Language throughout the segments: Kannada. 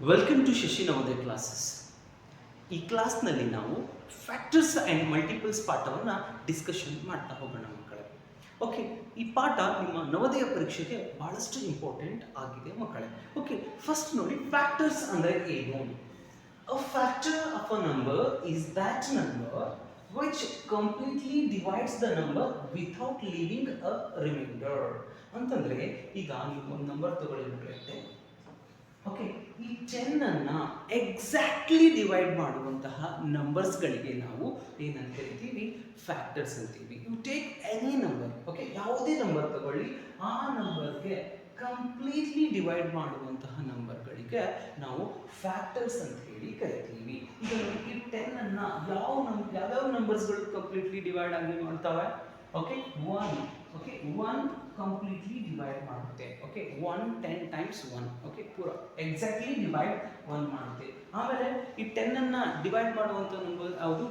Welcome to Shashi Navodaya classes. ಈ ಕ್ಲಾಸ್ನಲ್ಲಿ ನಾವು ಫ್ಯಾಕ್ಟರ್ಸ್ ಆ್ಯಂಡ್ ಮಲ್ಟಿಪಲ್ಸ್ ಪಾಠವನ್ನು ಡಿಸ್ಕಷನ್ ಮಾಡ್ತಾ ಹೋಗೋಣ ಮಕ್ಕಳೇ. ಓಕೆ, ಈ ಪಾಠ ನಿಮ್ಮ ನವೋದಯ ಪರೀಕ್ಷೆಗೆ ಬಹಳಷ್ಟು ಇಂಪಾರ್ಟೆಂಟ್ ಆಗಿದೆ ಮಕ್ಕಳೇ. ಓಕೆ, ಫಸ್ಟ್ ನೋಡಿ, ಫ್ಯಾಕ್ಟರ್ಸ್ ಅಂದರೆ ಏನು? A factor of a number is that number which completely divides the number without leaving a remainder. ಅಂತಂದರೆ ಈಗ ನೀವು ಒಂದು ನಂಬರ್ ತಗೊಳ್ಳಿರುತ್ತೆ. ಓಕೆ, ಈ 10 ಅನ್ನು ಎಕ್ಸಾಕ್ಟ್ಲಿ ಡಿವೈಡ್ ಮಾಡುವಂತಹ ನಂಬರ್ಸ್ಗಳಿಗೆ ನಾವು ಏನಂತ ಕರಿತೀವಿ? ಫ್ಯಾಕ್ಟರ್ಸ್ ಅಂತೀವಿ. You take any number, okay, ಯಾವುದೇ ನಂಬರ್ ತಗೊಳ್ಳಿ, ಆ ನಂಬರ್ಗೆ ಕಂಪ್ಲೀಟ್ಲಿ ಡಿವೈಡ್ ಮಾಡುವಂತಹ ನಂಬರ್ಗಳಿಗೆ ನಾವು ಫ್ಯಾಕ್ಟರ್ಸ್ ಅಂತ ಹೇಳಿ ಕರಿತೀವಿ. ಈಗ ಈ 10 ಅನ್ನು ಯಾವ್ಯಾವ ನಂಬರ್ಸ್ಗಳು ಕಂಪ್ಲೀಟ್ಲಿ ಡಿವೈಡ್ ಆಗಿ ಮಾಡ್ತವೆ? ಓಕೆ, 1, ಓಕೆ, 1 ಕಂಪ್ಲೀಟ್ಲಿ ಡಿವೈಡ್ ಮಾಡುತ್ತೆ. ಓಕೆ, 1 10 ಟೈಮ್ಸ್ 1, ಓಕೆ, ಪೂರ ಎಕ್ಸಾಕ್ಟ್ಲಿ ಡಿವೈಡ್ 1 ಮಾಡುತ್ತೆ. ಆಮೇಲೆ ಈ 10 ಅನ್ನ ಡಿವೈಡ್ ಮಾಡುವಂತ ನಂಬರ್ ಯಾವುದು?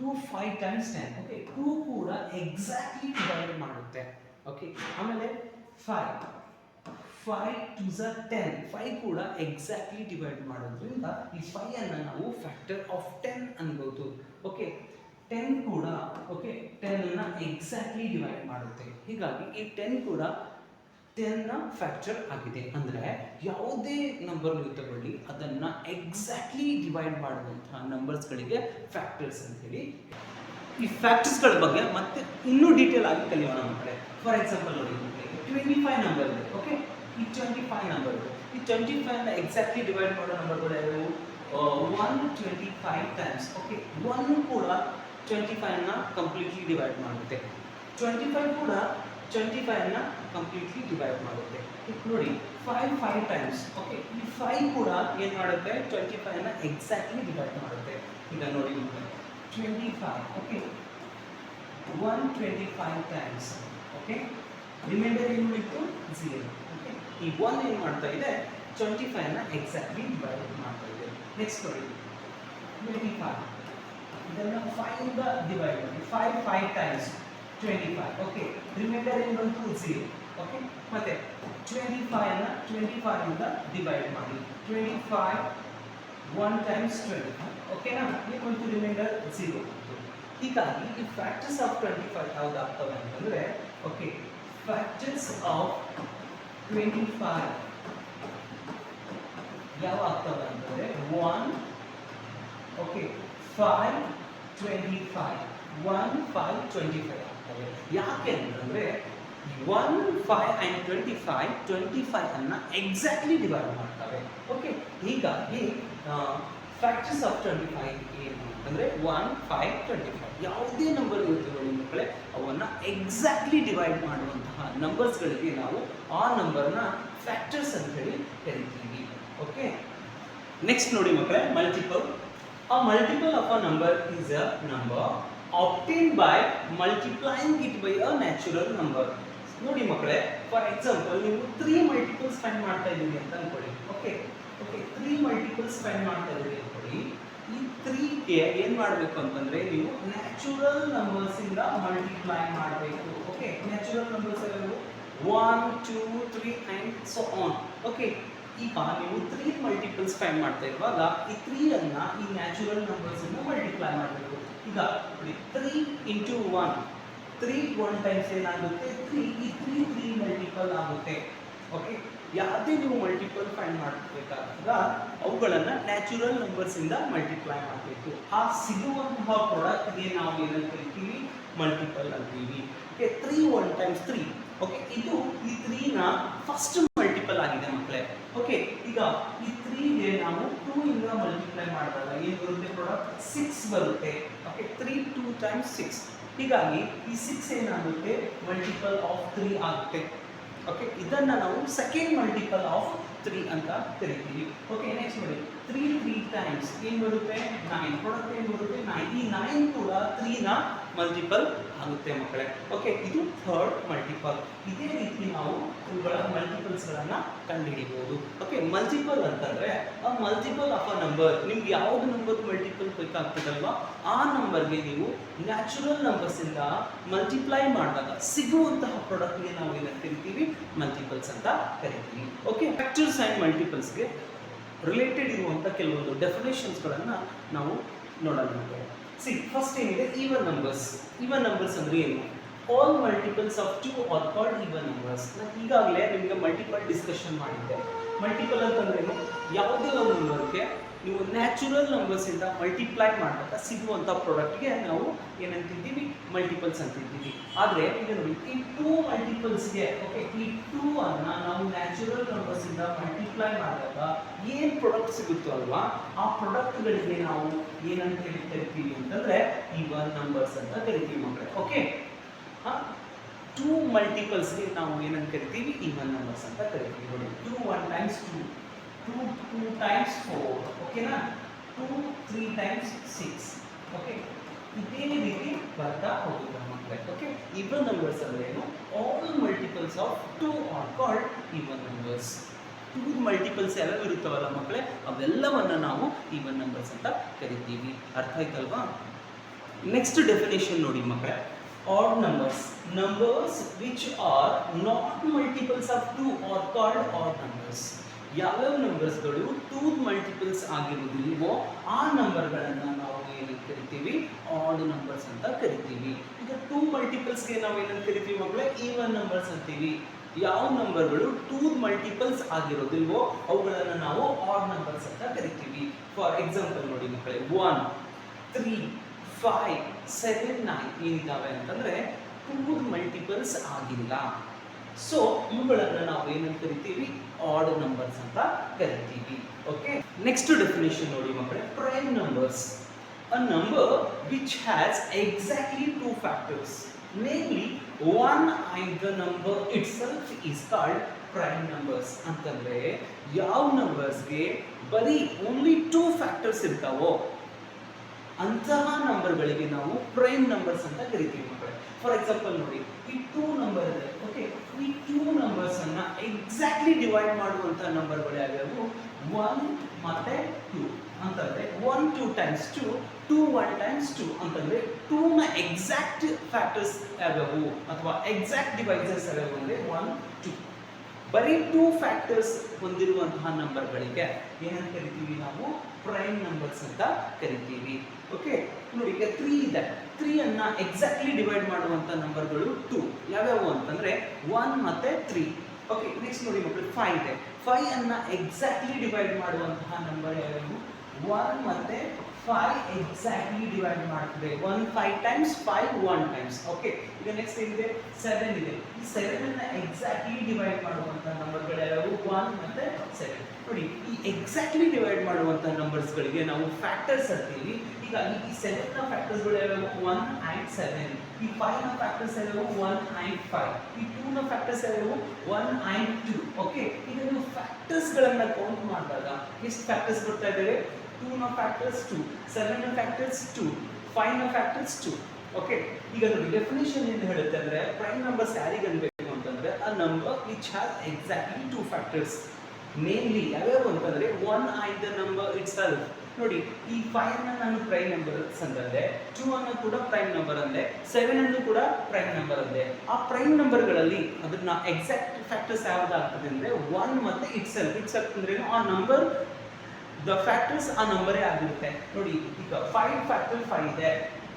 2 5 ಟೈಮ್ಸ್ 10, ಓಕೆ, 2 ಕೂಡ ಎಕ್ಸಾಕ್ಟ್ಲಿ ಡಿವೈಡ್ ಮಾಡುತ್ತೆ. ಓಕೆ, ಆಮೇಲೆ 5 2s are 10, 5 ಕೂಡ ಎಕ್ಸಾಕ್ಟ್ಲಿ ಡಿವೈಡ್ ಮಾಡೋದ್ರಿಂದ ಈ 5 ಅನ್ನ ನಾವು ಫ್ಯಾಕ್ಟರ್ ಆಫ್ 10 ಅನ್ಬೋದು. ಓಕೆ, 10 ಕೂಡ, ಓಕೆ, 10 ಅನ್ನ ಎಕ್ಸಾಕ್ಟ್ಲಿ ಡಿವೈಡ್ ಮಾಡುತ್ತೆ. ಹೀಗಾಗಿ ಈ 10 ಕೂಡ 10 ನ ಫ್ಯಾಕ್ಟರ್ ಆಗಿದೆ. ಅಂದರೆ ಯಾವುದೇ ನಂಬರ್ ನೀವು ತಗೊಳ್ಳಿ, ಅದನ್ನ ಎಕ್ಸಾಕ್ಟ್ಲಿ ಡಿವೈಡ್ ಮಾಡುವಂತಹ ನಂಬರ್ಸ್ಗಳಿಗೆ ಫ್ಯಾಕ್ಟರ್ಸ್ ಅಂತ ಹೇಳಿ. ಈ ಫ್ಯಾಕ್ಟರ್ಸ್ಗಳ ಬಗ್ಗೆ ಮತ್ತೆ ಇನ್ನೂ ಡೀಟೇಲ್ ಆಗಿ ಕಲಿಯೋಣ ಮಕ್ಕಳೇ. ಫಾರ್ ಎಕ್ಸಾಂಪಲ್ ನೋಡಿ, 25 ನಂಬರ್ ಇದೆ. ಓಕೆ, ಈ 25 ನಂಬರ್ ಇದೆ. ಈ 25 ನ ಎಕ್ಸಾಕ್ಟ್ಲಿ ಡಿವೈಡ್ ಮಾಡೋ ನಂಬರ್ಗಳು ಯಾವ್ಯಾವು? 125 ಟೈಮ್ಸ್. ಓಕೆ, 1 ಕೂಡ 25 ನ ಕಂಪ್ಲೀಟ್ಲಿ ಡಿವೈಡ್ ಮಾಡುತ್ತೆ. 25 ಕೂಡ 25 ನ ಕಂಪ್ಲೀಟ್ಲಿ ಡಿವೈಡ್ ಮಾಡುತ್ತೆ. ನೋಡಿ, 5 ಟೈಮ್ಸ್. ಓಕೆ, ಈ 5 ಕೂಡ ಏನು ಮಾಡುತ್ತೆ? 25 ನ ಎಕ್ಸಾಕ್ಟ್ಲಿ ಡಿವೈಡ್ ಮಾಡುತ್ತೆ. ಈಗ ನೋಡಿ 25, ಓಕೆ, 125 ಟೈಮ್ಸ್. ಓಕೆ, ರಿಮೈಂಡರ್ ಏನು ಉಳಿತು? 0. ಓಕೆ, ಈ 1 ಏನು ಮಾಡ್ತಾ ಇದೆ? 25 ನ ಎಕ್ಸಾಕ್ಟ್ಲಿ ಡಿವೈಡ್ ಮಾಡ್ತಾ ಇದೆ. ನೆಕ್ಸ್ಟ್ ನೋಡಿ, 25 ಇದನ್ನು 5 ಇಂದ ಡಿವೈಡ್ ಮಾಡಿ. 5 ಟೈಮ್ಸ್ 25. ಓಕೆ, ರಿಮೈಂಡರ್ ಏನು ಬಂತು? 0. ಓಕೆ, ಮತ್ತೆ 25 ಅನ್ನು 25 ಇಂದ ಡಿವೈಡ್ ಮಾಡಿ. 25 1 ಟೈಮ್ಸ್ 25. ಓಕೆನಾ? ಏನು ಬಂತು? ರಿಮೈಂಡರ್ 0. ಹೀಗಾಗಿ ಈ ಫ್ಯಾಕ್ಟರ್ಸ್ ಆಫ್ 25 ಯಾವ್ದು ಆಗ್ತವೆ ಅಂತಂದ್ರೆ, ಓಕೆ, ಫ್ಯಾಕ್ಟರ್ಸ್ ಆಫ್ 25 ಯಾವ ಆಗ್ತವೆ ಅಂತಂದ್ರೆ 1, ಓಕೆ, 5 25 1 5 25 ಆಗ್ತವೆ. ಯಾಕೆ ಅಂತಂದ್ರೆ 1 5 and 25 ಅನ್ನ ಎಕ್ಸಾಕ್ಟ್ಲಿ ಡಿವೈಡ್ ಮಾಡ್ತವೆ. ಓಕೆ, ಹೀಗಾಗಿ ಫ್ಯಾಕ್ಟರ್ಸ್ ಆಫ್ 25 ಏನು ಅಂತಂದ್ರೆ 1 5 25 ಯಾವುದೇ ನಂಬರ್ ಇರುತ್ತೆ ನೋಡಿ ಮಕ್ಕಳೇ, ಅವನ್ನ ಎಕ್ಸಾಕ್ಟ್ಲಿ ಡಿವೈಡ್ ಮಾಡುವಂತಹ ನಂಬರ್ಸ್ಗಳಿಗೆ ನಾವು ಆ ನಂಬರ್ನ ಫ್ಯಾಕ್ಟರ್ಸ್ ಅಂತ ಹೇಳಿ ಕರಿತೀವಿ. ಓಕೆ, ನೆಕ್ಸ್ಟ್ ನೋಡಿ ಮಕ್ಕಳೇ, multiple. A multiple of a number is a number obtained by multiplying it by a natural number. ನೋಡಿ ಮಕ್ಕಳೇ, ಫಾರ್ ಎಕ್ಸಾಂಪಲ್ ನೀವು 3 ಮಲ್ಟಿಪಲ್ಸ್ ಫೈಂಡ್ ಮಾಡ್ತಾ ಇದ್ದೀರಿ ಅಂತ ಅನ್ಕೊಳ್ಳಿ. ಓಕೆ, 3 ಮಲ್ಟಿಪಲ್ಸ್ ಫೈಂಡ್ ಮಾಡ್ತಾ ಇದ್ದೀರಿ ಅನ್ಕೊಳ್ಳಿ. ಈ 3 ಗೆ ಏನು ಮಾಡಬೇಕು ಅಂತಂದ್ರೆ ನೀವು ನ್ಯಾಚುರಲ್ ನಂಬರ್ಸ್ ಇಂದ ಮಲ್ಟಿಪ್ಲೈ ಮಾಡಬೇಕು. ಓಕೆ, ನ್ಯಾಚುರಲ್ ನಂಬರ್ಸ್ ಎಲ್ಲವು 1 2 3 and so on. ಓಕೆ, ಈಗ ನೀವು 3 ಮಲ್ಟಿಪಲ್ಸ್ ಫೈಂಡ್ ಮಾಡ್ತಾ ಇರುವಾಗ ಈ 3 ಅನ್ನ ಈ ನ್ಯಾಚುರಲ್ ನಂಬರ್ಸ್ ಅನ್ನು ಮಲ್ಟಿಪ್ಲೈ ಮಾಡಬೇಕು. ಈಗ ನೋಡಿ, 3 into 1, 3 1 ಟೈಮ್ಸ್ ಏನಾಗುತ್ತೆ? 3. ಈ 3 ಮಲ್ಟಿಪಲ್ ಆಗುತ್ತೆ. ಓಕೆ, ಯಾವುದೇ ನೀವು ಮಲ್ಟಿಪಲ್ ಫೈಂಡ್ ಮಾಡಬೇಕಾದಾಗ ಅವುಗಳನ್ನು ನ್ಯಾಚುರಲ್ ನಂಬರ್ಸ್ ಇಂದ ಮಲ್ಟಿಪ್ಲೈ ಮಾಡಬೇಕು. ಆ ಸಿಗುವಂತಹ ಪ್ರಾಡಕ್ಟ್ಗೆ ನಾವು ಏನಂತ ಕರಿತೀವಿ? ಮಲ್ಟಿಪಲ್ ಅಂತೀವಿ. Okay, 3 1 times 3. ಓಕೆ, ಇದು ಈ 3 ನ ಫಸ್ಟ್ ಮಲ್ಟಿಪಲ್ ಆಗಿದೆ ಮಕ್ಕಳೇ. ಓಕೆ, ಈಗ ಈ 3 ಗೆ ನಾವು 2 ಇಂದ ಮಲ್ಟಿಪ್ಲೈ ಮಾಡಿದಾಗ ಏನು ಬರುತ್ತೆ? ಪ್ರಾಡಕ್ಟ್ 6 ಬರುತ್ತೆ. Okay, 3 2 times 6. ಹೀಗಾಗಿ ಈ 6 ಏನಾಗುತ್ತೆ? ಮಲ್ಟಿಪಲ್ ಆಫ್ 3 ಆಗುತ್ತೆ. ಓಕೆ, ಇದನ್ನ ನಾವು ಸೆಕೆಂಡ್ ಮಲ್ಟಿಪಲ್ ಆಫ್ 3 ಅಂತ ಕರಿತೀವಿ. ಓಕೆ, ನೆಕ್ಸ್ಟ್ ನೋಡಿ, 3 ಟೈಮ್ಸ್ ಏನು ಬರುತ್ತೆ? 9. ಪ್ರಾಡಕ್ಟ್ ಏನು ಬರುತ್ತೆ? 9. ಈ 9 ಕೂಡ 3 ನ ಮಲ್ಟಿಪಲ್ ಆಗುತ್ತೆ ಮಕ್ಕಳೇ. ಓಕೆ, ಇದು ಥರ್ಡ್ ಮಲ್ಟಿಪಲ್. ಇದೇ ರೀತಿ ನಾವು ಇವುಗಳ ಮಲ್ಟಿಪಲ್ಸ್ಗಳನ್ನ ಕಂಡುಹಿಡಿಬಹುದು. ಓಕೆ, ಮಲ್ಟಿಪಲ್ ಅಂತಂದ್ರೆ ಆ ಮಲ್ಟಿಪಲ್ ಆಫ್ ಅ ನಂಬರ್. ನಿಮ್ಗೆ ಯಾವ್ದು ನಂಬರ್ ಮಲ್ಟಿಪಲ್ ಬೇಕಾಗ್ತದಲ್ವಾ, ಆ ನಂಬರ್ಗೆ ನೀವು ನ್ಯಾಚುರಲ್ ನಂಬರ್ಸ್ ಇಂದ ಮಲ್ಟಿಪ್ಲೈ ಮಾಡಿದಾಗ ಸಿಗುವಂತಹ ಪ್ರಾಡಕ್ಟ್ಗೆ ನಾವು ಏನಂತ ಕರಿತೀವಿ? ಮಲ್ಟಿಪಲ್ಸ್ ಅಂತ ಕರಿತೀವಿ. ಓಕೆ, ಫ್ಯಾಕ್ಟರ್ಸ್ ಆ್ಯಂಡ್ ಮಲ್ಟಿಪಲ್ಸ್ಗೆ ರಿಲೇಟೆಡ್ ಇರುವಂಥ ಕೆಲವೊಂದು ಡೆಫಿನೇಷನ್ಸ್ಗಳನ್ನು ನಾವು ನೋಡೋಣ. ಸಿ ಫಸ್ಟ್ ಏನಿದೆ ಈವನ್ ನಂಬರ್ಸ್. ಈವನ್ ನಂಬರ್ಸ್ ಅಂದರೆ ಏನು? All multiples of 2 are called even numbers. ನಾನು ಈಗಾಗಲೇ ನಿಮಗೆ ಮಲ್ಟಿಪಲ್ ಡಿಸ್ಕಷನ್ ಮಾಡಿದ್ದೆ. ಮಲ್ಟಿಪಲ್ ಅಂತಂದ್ರೆ ಏನು? ಯಾವುದೇ ಒಂದು ನಂಬರ್ಗೆ ನೀವು ನ್ಯಾಚುರಲ್ ನಂಬರ್ಸಿಂದ ಮಲ್ಟಿಪ್ಲೈ ಮಾಡಿದಾಗ ಸಿಗುವಂಥ ಪ್ರಾಡಕ್ಟ್ಗೆ ನಾವು ಏನಂತಿದ್ದೀವಿ? ಮಲ್ಟಿಪಲ್ಸ್ ಅಂತಿದ್ದೀವಿ. ಆದರೆ ಈಗ ನೋಡಿ, ಈ 2 ಮಲ್ಟಿಪಲ್ಸ್ಗೆ ಓಕೆ, ಈ 2 ಅನ್ನು ನಾವು ನ್ಯಾಚುರಲ್ ನಂಬರ್ಸಿಂದ ಮಲ್ಟಿಪ್ಲೈ ಮಾಡಿದಾಗ ಏನು ಪ್ರಾಡಕ್ಟ್ ಸಿಗುತ್ತೋ ಅಲ್ವಾ, ಆ ಪ್ರಾಡಕ್ಟ್ಗಳಿಗೆ ನಾವು ಏನಂತ ಕರಿತೀವಿ ಅಂತಂದರೆ ಈವನ್ ನಂಬರ್ಸ್ ಅಂತ ಕರಿತೀವಿ ಮಕ್ಕಳೇ. ಓಕೆ, 2 ಮಲ್ಟಿಪಲ್ಸ್ಗೆ ನಾವು ಏನಂತ ಕರಿತೀವಿ? ಈವನ್ ನಂಬರ್ಸ್ ಅಂತ ಕರಿತೀವಿ. ನೋಡಿ, 2 1 ಟೈಮ್ಸ್ 2, 2 ಟೈಮ್ಸ್ 4, ಓಕೆನಾ, 2 3 ಟೈಮ್ಸ್ 6, ಓಕೆ. ಇದೇ ರೀತಿ ಬರ್ತಾ ಹೋಗುತ್ತೆ ಮಕ್ಕಳೇ. ಓಕೆ, ಈವನ್ ನಂಬರ್ಸ್ ಅಂದ್ರೆ ಏನು? All multiples of 2 are called even numbers. 2 multiples ಯಾವ್ಯಾವ ಇರುತ್ತವಲ್ಲ ಮಕ್ಕಳೇ, ಅವೆಲ್ಲವನ್ನ ನಾವು ಈವನ್ ನಂಬರ್ಸ್ ಅಂತ ಕರಿತೀವಿ. ಅರ್ಥ ಆಯ್ತಲ್ವಾ? ನೆಕ್ಸ್ಟ್ ಡೆಫಿನೇಷನ್ ನೋಡಿ ಮಕ್ಕಳೇ. Odd numbers. Numbers which are not multiples of 2 are called odd numbers. ಯಾವ್ಯಾವ ನಂಬರ್ಸ್ಗಳು 2 ಮಲ್ಟಿಪಲ್ಸ್ ಆಗಿರುವುದಿಲ್ವೋ ಆ ನಂಬರ್ಗಳನ್ನು ನಾವು ಏನಂತ ಕರಿತೀವಿ? ಆಡ್ ನಂಬರ್ಸ್ ಅಂತ ಕರಿತೀವಿ. ಈಗ 2 ಮಲ್ಟಿಪಲ್ಸ್ಗೆ ನಾವು ಏನಂತ ಕರಿತೀವಿ ಮಕ್ಕಳೇ? ಈವನ್ ನಂಬರ್ಸ್ ಅಂತೀವಿ. ಯಾವ ನಂಬರ್ಗಳು 2 ಮಲ್ಟಿಪಲ್ಸ್ ಆಗಿರೋದಿಲ್ವೋ ಅವುಗಳನ್ನು ನಾವು ಆಡ್ ನಂಬರ್ಸ್ ಅಂತ ಕರಿತೀವಿ. ಫಾರ್ ಎಕ್ಸಾಂಪಲ್ ನೋಡಿ ಮಕ್ಕಳೇ, 1 3 5 7 9 ಏನಿದ್ದಾವೆ ಅಂತಂದರೆ 2 ಮಲ್ಟಿಪಲ್ಸ್ ಆಗಿಲ್ಲ. ಸೊ ಇವುಗಳನ್ನು ನಾವು ಏನಂತ ಕರಿತೀವಿ? ಆಡ್ ನಂಬರ್ಸ್ ಅಂತ ಕರಿತೀವಿ. ಓಕೆ, ನೆಕ್ಸ್ಟ್ ಡೆಫಿನೇಷನ್ ನೋಡಿ ಮಕ್ಕಳೇ. Prime numbers. A number which has exactly 2 factors, namely 1 and the number itself is called prime numbers. ಅಂತಂದ್ರೆ ಯಾವ ನಂಬರ್ಸ್ಗೆ ಬರೀ ಓನ್ಲಿ 2 ಫ್ಯಾಕ್ಟರ್ಸ್ ಇರ್ತಾವೋ ಅಂತಹ ನಂಬರ್ಗಳಿಗೆ ನಾವು ಪ್ರೈಮ್ ನಂಬರ್ಸ್ ಅಂತ ಕರಿತೀವಿ ಮಕ್ಕಳೇ. ಫಾರ್ ಎಕ್ಸಾಂಪಲ್ ನೋಡಿ, ಈ 2 ನಂಬರ್ ಇದೆ. ಓಕೆ, ಈ 2 ನಂಬರ್ಸ್ ಅನ್ನ ಎಕ್ಸಾಕ್ಟ್ಲಿ ಡಿವೈಡ್ ಮಾಡುವಂತ ನಂಬರ್ಗಳು ಯಾವ್ಯಾವು? 1 ಮತ್ತೆ 2 ಅಂತಂದ್ರೆ 1 2 ಟೈಮ್ಸ್ 2, 2 1 ಟೈಮ್ಸ್ 2 ಅಂತಂದ್ರೆ 2 ನ ಎಕ್ಸಾಕ್ಟ್ ಫ್ಯಾಕ್ಟರ್ಸ್ ಯಾವ್ಯಾವು ಅಥವಾ ಎಕ್ಸಾಕ್ಟ್ ಡಿವೈಸರ್ಸ್ ಯಾವ್ಯಾವು ಅಂದ್ರೆ 1 2. ಬರೀ 2 ಫ್ಯಾಕ್ಟರ್ಸ್ ಹೊಂದಿರುವಂತಹ ನಂಬರ್ಗಳಿಗೆ ಏನಂತ ಕರಿತೀವಿ? ನಾವು ಪ್ರೈಮ್ ನಂಬರ್ಸ್ ಅಂತ ಕರಿತೀವಿ. ಓಕೆ, ನೋಡಿ, ಈಗ 3 ಇದೆ. 3 ಅನ್ನ ಎಕ್ಸಾಕ್ಟ್ಲಿ ಡಿವೈಡ್ ಮಾಡುವಂತ ನಂಬರ್ಗಳು 2 ಯಾವ್ಯಾವು ಅಂತಂದ್ರೆ 1 ಮತ್ತೆ 3. ಓಕೆ, ನೆಕ್ಸ್ಟ್ ನೋಡಿ ಮಕ್ಕಳು, 5 ಇದೆ. 5 ಅನ್ನ ಎಕ್ಸಾಕ್ಟ್ಲಿ ಡಿವೈಡ್ ಮಾಡುವಂತಹ ನಂಬರ್ ಯಾವ್ಯಾವು? 1 ಮತ್ತೆ 5 ಎಕ್ಸಾಕ್ಟ್ಲಿ ಡಿವೈಡ್ ಮಾಡ್ತದೆ. 1 5 ಟೈಮ್ಸ್ 5 1 ಟೈಮ್ಸ್. ಓಕೆ, ಈಗ ನೆಕ್ಸ್ಟ್ ಏನಿದೆ? 7 ಇದೆ. ಈ 7 ಅನ್ನ ಎಕ್ಸಾಕ್ಟ್ಲಿ ಡಿವೈಡ್ ಮಾಡುವಂತ ನಂಬರ್ಗಳು ಯಾವ್ಯಾವು? 1 ಮತ್ತೆ 7. ನೋಡಿ, ಈ ಎಕ್ಸಾಕ್ಟ್ಲಿ ಡಿವೈಡ್ ಮಾಡುವಂತ ನಂಬರ್ಸ್ಗಳಿಗೆ ನಾವು ಫ್ಯಾಕ್ಟರ್ಸ್ ಅಂತೀವಿ. ಈಗ ಈ 7 ನ ಫ್ಯಾಕ್ಟರ್ಸ್ಗಳು ಯಾವ್ಯಾವು? 1 and 7. ಈ 5 ನ ಫ್ಯಾಕ್ಟರ್ಸ್ ಯಾವ್ಯಾವು? 1 and 5. ಈ 2 ನ ಫ್ಯಾಕ್ಟರ್ಸ್ ಯಾವ್ಯಾವು? 1 and 2. ಓಕೆ, ಈಗ ನೀವು ಫ್ಯಾಕ್ಟರ್ಸ್ಗಳನ್ನ ಕೌಂಟ್ ಮಾಡಿದಾಗ ಎಷ್ಟು ಫ್ಯಾಕ್ಟರ್ಸ್ ಬರ್ತಾ ಇದ್ದಾವೆ? 2 ನ ಫ್ಯಾಕ್ಟರ್ಸ್ 2, 7 ನ ಫ್ಯಾಕ್ಟರ್ಸ್ 2, 5 ನ ಫ್ಯಾಕ್ಟರ್ಸ್ 2. ಓಕೆ, ಈಗ ನೋಡಿ ಡೆಫಿನೇಷನ್ ಏನು ಹೇಳುತ್ತೆ ಅಂದ್ರೆ ಪ್ರೈಮ್ ನಂಬರ್ಸ್ ಯಾರಿಗೆ ಅನ್ಬೇಕು ಅಂತಂದ್ರೆ ಅ number which has exactly 2 factors, namely ಯಾವ್ಯಾವು ಅಂತಂದ್ರೆ 1 and the number itself. ನೋಡಿ, ಈ 5 ಅನ್ನು ನಾನು ಪ್ರೈಮ್ ನಂಬರ್ಸ್ ಅಂದೆ, 2 ಅನ್ನು ಕೂಡ ಪ್ರೈಮ್ ನಂಬರ್ ಅಂದೆ, 7 ಅನ್ನು ಕೂಡ ಪ್ರೈಮ್ ನಂಬರ್ ಅಂದೆ. ಆ ಪ್ರೈಮ್ ನಂಬರ್ಗಳಲ್ಲಿ ಅದನ್ನ ಎಕ್ಸಾಕ್ಟ್ ಫ್ಯಾಕ್ಟರ್ಸ್ ಯಾವ್ದಾಗ್ತದೆ ಅಂದ್ರೆ 1 ಮತ್ತೆ ಇಟ್ಸೆಲ್ಫ್. ಇಟ್ಸೆಲ್ಫ್ ಅಂದ್ರೆ ಆ ನಂಬರ್ ದ ಫ್ಯಾಕ್ಟರ್ಸ್ ಆ ನಂಬರೇ ಆಗಿರುತ್ತೆ. ನೋಡಿ, ಈಗ 5 ಫ್ಯಾಕ್ಟರ್ 5 ಇದೆ,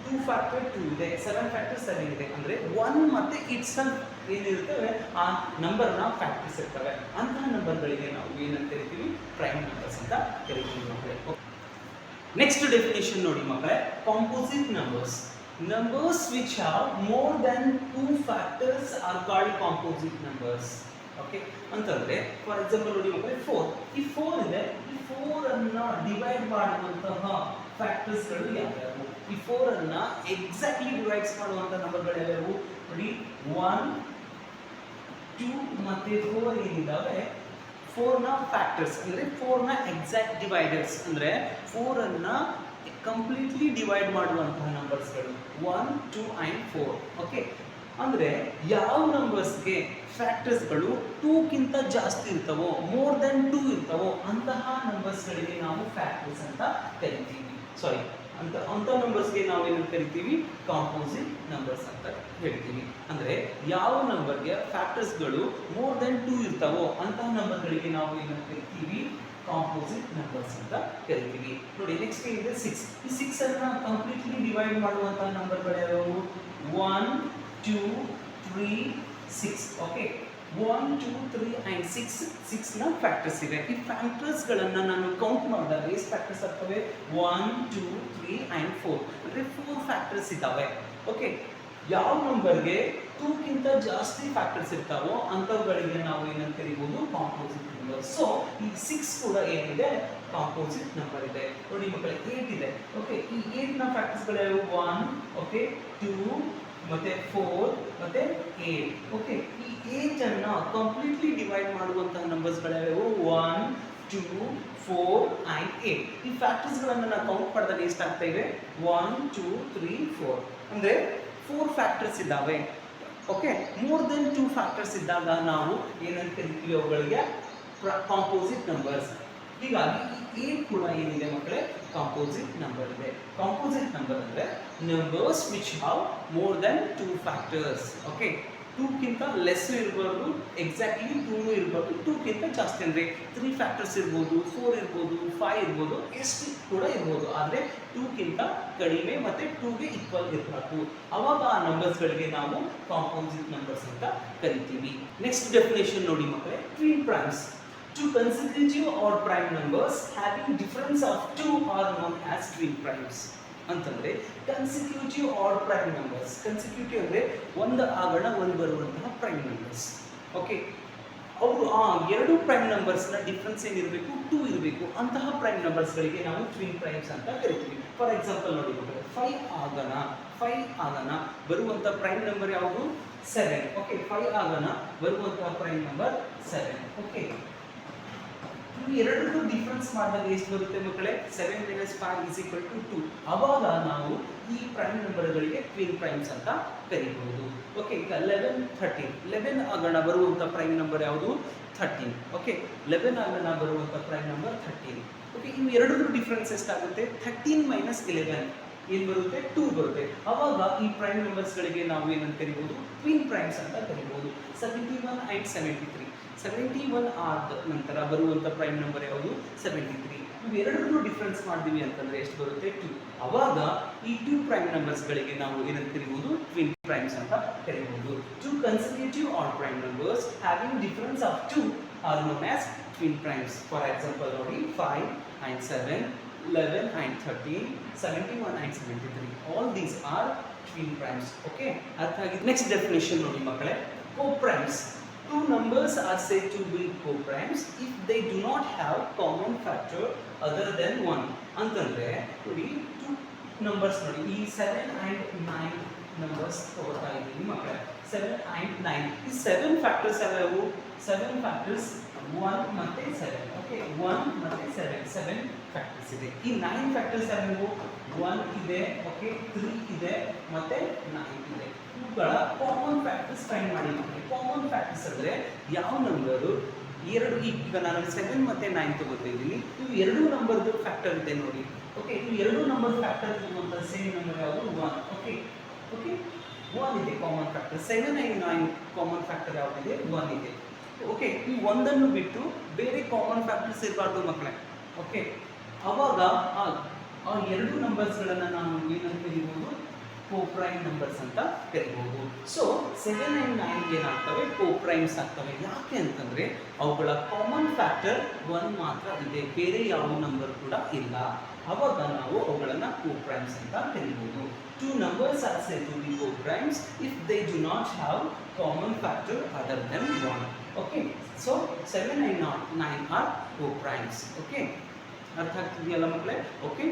2 ಫ್ಯಾಕ್ಟರ್ 2 ಇದೆ, 7 ಫ್ಯಾಕ್ಟರ್ 7 ಇದೆ. ಅಂದ್ರೆ 1 ಮತ್ತೆ ಇಟ್ಸೆಲ್ಫ್ ಏನಿರ್ತವೆ ಆ ನಂಬರ್ನ ಫ್ಯಾಕ್ಟರ್ಸ್ ಇರ್ತವೆ. ಅಂತಹ ನಂಬರ್ಗಳಿಗೆ ನಾವು ಏನಂತ ಕರಿತೀವಿ? ಪ್ರೈಮ್ ನಂಬರ್ಸ್ ಅಂತ ಕರಿತೀವಿ ಮಕ್ಕಳೇ. ನೆಕ್ಸ್ಟ್ ಡೆಫಿನೇಷನ್ ನೋಡಿ ಮಕ್ಕಳೇ. Composite numbers. Numbers which have more than 2 factors are called composite numbers. Okay, ಅಂತಂದ್ರೆ ಫಾರ್ ಎಕ್ಸಾಂಪಲ್ ನೋಡಿ ಮಕ್ಕಳೇ, 4. ಈ 4 ಇದೆ. ಈ 4 ಅನ್ನ ಡಿವೈಡ್ ಮಾಡುವಂತಹ ಫ್ಯಾಕ್ಟರ್ಸ್ಗಳು ಯಾವ್ಯಾವು? ಈ 4 ಅನ್ನ ಎಕ್ಸಾಕ್ಟ್ಲಿ ಡಿವೈಡ್ಸ್ ಮಾಡುವಂತಹ ನಂಬರ್ಗಳು ಯಾವ್ಯಾವು? ನೋಡಿ, 1 2 ಮತ್ತೆ 4 ಏನಿದಾವೆ 4 ನ ಫ್ಯಾಕ್ಟರ್ಸ್ ಅಂದ್ರೆ 4 ನ ಎಕ್ಸಾಕ್ಟ್ ಡಿವೈಡರ್ಸ್ ಅಂದ್ರೆ 4 ಅನ್ನ ಕಂಪ್ಲೀಟ್ಲಿ ಡಿವೈಡ್ ಮಾಡುವಂತಹ ನಂಬರ್ಸ್ಗಳು 1 2 and 4. ಓಕೆ, ಅಂದ್ರೆ ಯಾವ ನಂಬರ್ಸ್ಗೆ ಫ್ಯಾಕ್ಟರ್ಸ್ಗಳು 2 ಗಿಂತ ಜಾಸ್ತಿ ಇರ್ತವೋ, ಮೋರ್ ದೆನ್ 2 ಇರ್ತವೋ ಅಂತಹ ನಂಬರ್ಸ್ಗಳಿಗೆ ನಾವು ಫ್ಯಾಕ್ಟರ್ಸ್ ಅಂತ ಕರಿತೀವಿ. ಸಾರಿ, ಅಂತ ನಂಬರ್ಸ್ಗೆ ನಾವು ಏನಂತ ಕರಿತೀವಿ? ಕಾಂಪೋಸಿಟ್ ನಂಬರ್ಸ್ ಅಂತ ಹೇಳ್ತೀವಿ. ಅಂದ್ರೆ ಯಾವ ನಂಬರ್ಗೆ ಫ್ಯಾಕ್ಟರ್ಸ್ಗಳು ಮೋರ್ ದೆನ್ 2 ಇರ್ತಾವೋ ಅಂತಹ ನಂಬರ್ಗಳಿಗೆ ನಾವು ಏನಂತ ಕರಿತೀವಿ? ಕಾಂಪೋಸಿಟ್ ನಂಬರ್ಸ್ ಅಂತ ಕರಿತೀವಿ. ನೋಡಿ ನೆಕ್ಸ್ಟ್ ಏನಿದೆ 6. ಈ 6 ಅನ್ನ ಕಂಪ್ಲೀಟ್ಲಿ ಡಿವೈಡ್ ಮಾಡುವಂತಹ ನಂಬರ್ಗಳು ಯಾವ್ಯಾವು? 1 2 3 6. ಓಕೆ, 1 2 3 and 6 ನ ಫ್ಯಾಕ್ಟರ್ಸ್ ಇವೆ. ಈ ಫ್ಯಾಕ್ಟರ್ಸ್ ಗಳನ್ನ ನಾನು ಕೌಂಟ್ ಮಾಡಿದಾಗ ಎಷ್ಟು ಫ್ಯಾಕ್ಟರ್ಸ್ ಆಗ್ತವೆ? 1 2 3 and 4 ಅಂದ್ರೆ 4 ಫ್ಯಾಕ್ಟರ್ಸ್ ಇದಾವೆ. ಓಕೆ, ಯಾವ ನಂಬರ್ಗೆ 2 ಗಿಂತ ಜಾಸ್ತಿ ಫ್ಯಾಕ್ಟರ್ಸ್ ಇರ್ತಾವೋ ಅಂಥವುಗಳಿಗೆ ನಾವು ಏನಂತ ಕರಿಬಹುದು? Composite number. ಸೊ ಈ 6 ಕೂಡ ಏನಿದೆ? ಕಾಂಪೋಸಿಟ್ ನಂಬರ್ ಇದೆ. ನೋಡಿ ಮಕ್ಕಳೇ 8 ಇದೆ. ಓಕೆ, ಈ 8 ನ ಫ್ಯಾಕ್ಟರ್ಸ್ ಗಳು 1 ಓಕೆ 2 ಮತ್ತೆ 4 ಮತ್ತೆ 8. ಓಕೆ, ಈ 8 ಅನ್ನ ಕಂಪ್ಲೀಟ್ಲಿ ಡಿವೈಡ್ ಮಾಡುವಂತಹ ನಂಬರ್ಸ್ ಗಳು 1 2 4 and 8. ಈ ಫ್ಯಾಕ್ಟರ್ಸ್ ಗಳನ್ನ ನಾವು ಕೌಂಟ್ ಮಾಡಿದಾಗ ಎಷ್ಟಾಗ್ತಾ ಇವೆ? 1 2 3 4 ಅಂದ್ರೆ 4 ಫ್ಯಾಕ್ಟರ್ಸ್ ಇದ್ದಾವೆ. ಓಕೆ, ಮೋರ್ ದೆನ್ 2 ಫ್ಯಾಕ್ಟರ್ಸ್ ಇದ್ದಾಗ ನಾವು ಏನಂತ ಕರಿತೀವಿ? ಅವುಗಳಿಗೆ ಕಾಂಪೋಸಿಟ್ ನಂಬರ್ಸ್. ಹೀಗಾಗಿ ಈ 8 ಕೂಡ ಏನಿದೆ ಮಕ್ಕಳೇ? ಕಾಂಪೋಸಿಟ್ ನಂಬರ್ ಇದೆ. ಕಾಂಪೋಸಿಟ್ ನಂಬರ್ ಅಂದ್ರೆ numbers which have more than 2 factors. Okay, 2 ಗಿಂತ ಲೆಸ್ ಇರಬಾರ್ದು, ಎಕ್ಸಾಕ್ಟ್ಲಿ 2 ಇರಬಾರ್ದು, 2 ಗಿಂತ ಜಾಸ್ತಿ ಅಂದರೆ 3 ಫ್ಯಾಕ್ಟರ್ಸ್ ಇರ್ಬೋದು, 4 ಇರ್ಬೋದು, 5 ಇರ್ಬೋದು, ಎಷ್ಟು ಕೂಡ ಇರ್ಬೋದು. ಆದರೆ 2 ಗಿಂತ ಕಡಿಮೆ ಮತ್ತು 2ಗೆ ಈಕ್ವಲ್ ಇರಬಾರ್ದು. ಅವಾಗ ಆ ನಂಬರ್ಸ್ಗಳಿಗೆ ನಾವು ಕಾಂಪೋಸಿಟ್ ನಂಬರ್ಸ್ ಅಂತ ಕರಿತೀವಿ. ನೆಕ್ಸ್ಟ್ ಡೆಫಿನೇಷನ್ ನೋಡಿ ಮಕ್ಕಳೇ, twin primes. Two consecutive odd prime numbers having difference of 2 are known as twin primes. ಅಂತಂದ್ರೆ consecutive odd prime numbers. Consecutive ಅಂದ್ರೆ ಒಂದು ಆಗಣ ಒಂದು ಬರುವಂತಹ ಪ್ರೈಮ್ ನಂಬರ್ಸ್. ಓಕೆ, ಅವರು ಆ ಎರಡು ಪ್ರೈಮ್ ನಂಬರ್ಸ್ನ ಡಿಫ್ರೆನ್ಸ್ ಏನಿರಬೇಕು? 2 ಇರಬೇಕು. ಅಂತಹ ಪ್ರೈಮ್ ನಂಬರ್ಸ್ಗಳಿಗೆ ನಾವು ಟ್ವಿನ್ ಪ್ರೈಮ್ಸ್ ಅಂತ ಕರಿತೀವಿ. ಫಾರ್ ಎಕ್ಸಾಂಪಲ್ ನೋಡಿ ಮಕ್ಕಳೇ, 5 ಆಗಣ ಬರುವಂಥ ಪ್ರೈಮ್ ನಂಬರ್ ಯಾವುದು? 7. ಓಕೆ, 5 ಆಗಣ ಬರುವಂತಹ ಪ್ರೈಮ್ ನಂಬರ್ 7. ಓಕೆ, ಎರಡಕ್ಕೂ ಡಿಫರೆನ್ಸ್ ಮಾಡಿದಾಗ ಎಷ್ಟು ಬರುತ್ತೆ ಮಕ್ಕಳೇ? 7 - 5 = 2. ಅವಾಗ ನಾವು ಈ ಪ್ರೈಮ್ ನಂಬರ್ಗಳಿಗೆ ಟ್ವಿನ್ ಪ್ರೈಮ್ಸ್ ಅಂತ ಕರೀಬಹುದು. ಓಕೆ, ಈಗ 11 13. 11 ಆಗಣ ಬರುವಂಥ ಪ್ರೈಮ್ ನಂಬರ್ ಯಾವುದು? 13. ಓಕೆ, 11 ಆಗಣ ಬರುವಂಥ ಪ್ರೈಮ್ ನಂಬರ್ 13. ಓಕೆ, ಇವು ಎರಡಕ್ಕೂ ಡಿಫರೆನ್ಸ್ ಎಷ್ಟಾಗುತ್ತೆ? 13 - 11 ಏನು ಬರುತ್ತೆ? 2 ಬರುತ್ತೆ. ಅವಾಗ ಈ ಪ್ರೈಮ್ ನಂಬರ್ಸ್ಗಳಿಗೆ ನಾವು ಏನಂತ ಕರಿಬಹುದು? ಟ್ವಿನ್ ಪ್ರೈಮ್ಸ್ ಅಂತ ಕರಿಬಹುದು. 71 and 73. 71 ಆದ ನಂತರ ಬರುವಂಥ ಪ್ರೈಮ್ ನಂಬರ್ ಯಾವುದು? 73. ಇವೆರಡನ್ನೂ ಡಿಫ್ರೆನ್ಸ್ ಮಾಡಿದ್ವಿ ಅಂತಂದ್ರೆ ಎಷ್ಟು ಬರುತ್ತೆ? 2. ಅವಾಗ ಈ 2 ಪ್ರೈಮ್ ನಂಬರ್ಸ್ಗಳಿಗೆ ನಾವು ಏನಂತ ಕರಿಬಹುದು? ಟ್ವಿನ್ ಪ್ರೈಮ್ಸ್ ಅಂತ ಕರಿಬಹುದು. 2 consecutive odd prime numbers having difference of 2 are known as twin primes. For example ನೋಡಿ, 5 and 7, 11 and 13, 71 and 73. All these are twin primes. Okay, ಅರ್ಥ ಆಗಿದೆ? ನೆಕ್ಸ್ಟ್ ಡೆಫಿನೇಷನ್ ನೋಡಿ ಮಕ್ಕಳೇ, co-primes. Two numbers are said to be co-primes if they do not have common factor other than 1. ಅಂತಂದ್ರೆ ನೋಡಿ, 2 ನಂಬರ್ಸ್ ನೋಡಿ, ಈ 7 and 9 ನಂಬರ್ಸ್ ತಗೋತಾ ಇದ್ದೀವಿ ಮಕ್ಕಳೇ. 7 and 9 ಈ 7 ಫ್ಯಾಕ್ಟರ್ಸ್ ಯಾವ್ಯಾವು? 7 ಫ್ಯಾಕ್ಟರ್ಸ್ 1 ಮತ್ತೆ 7. ಓಕೆ, 1 ಮತ್ತೆ 7 ಫ್ಯಾಕ್ಟರ್ಸ್ ಇದೆ. ಈ 9 ಫ್ಯಾಕ್ಟರ್ಸ್ ಯಾವ್ಯಾವು? 1 ಇದೆ, ಓಕೆ, 3 ಇದೆ ಮತ್ತೆ 9 ಇದೆ. ಇವುಗಳ ಕಾಮನ್ ಫ್ಯಾಕ್ಟರ್ಸ್ ಫೈಂಡ್ ಮಾಡಿದ್ದೀವಿ. ಕಾಮನ್ ಫ್ಯಾಕ್ಟರ್ಸ್ ಅಂದರೆ ಯಾವ ನಂಬರು ಎರಡು, ಈಗ ನಾನು 7 ಮತ್ತು 9 ತಗೋತಾ ಇದ್ದೀನಿ. ಇವು ಎರಡು ನಂಬರ್ದು ಫ್ಯಾಕ್ಟರ್ ಇದೆ ನೋಡಿ. ಓಕೆ, ಇವು ಎರಡು ನಂಬರ್ ಫ್ಯಾಕ್ಟರ್ ಇರುವಂಥ ಸೇಮ್ ನಂಬರ್ ಯಾವುದು? 1. ಓಕೆ, 1 ಇದೆ common factor. 7 and 9 common factor ಯಾವುದಿದೆ? 1 ಇದೆ. ಓಕೆ, ಈ ಒಂದನ್ನು ಬಿಟ್ಟು ಬೇರೆ ಕಾಮನ್ ಫ್ಯಾಕ್ಟರ್ಸ್ ಇರಬಾರ್ದು ಮಕ್ಕಳೇ. ಓಕೆ, ಅವಾಗ ಆ ಎರಡು ನಂಬರ್ಸ್ಗಳನ್ನು ನಾವು ಏನಂತ ಕರಿಬಹುದು? ಕೋಪ್ರೈಮ್ ನಂಬರ್ಸ್ ಅಂತ ಕರಿಬಹುದು. So 7 and 9 ಏನಾಗ್ತವೆ? ಕೋಪ್ರೈಮ್ಸ್ ಆಗ್ತವೆ. ಯಾಕೆ ಅಂತಂದ್ರೆ ಅವುಗಳ ಕಾಮನ್ ಫ್ಯಾಕ್ಟರ್ 1 ಮಾತ್ರ ಇದೆ, ಬೇರೆ ಯಾವ ನಂಬರ್ ಕೂಡ ಇಲ್ಲ. ಅವಾಗ ನಾವು ಅವುಗಳನ್ನು ಕೋಪ್ರೈಮ್ಸ್ ಅಂತ ಕರಿಬಹುದು. 2 numbers are said to be co-primes if they do not have common factor other than 1. Okay, so 7 and 9 are co-primes. Okay, ಅರ್ಥ ಆಗ್ತಿದೆಯಲ್ಲ ಮಕ್ಕಳೇ? ಓಕೆ,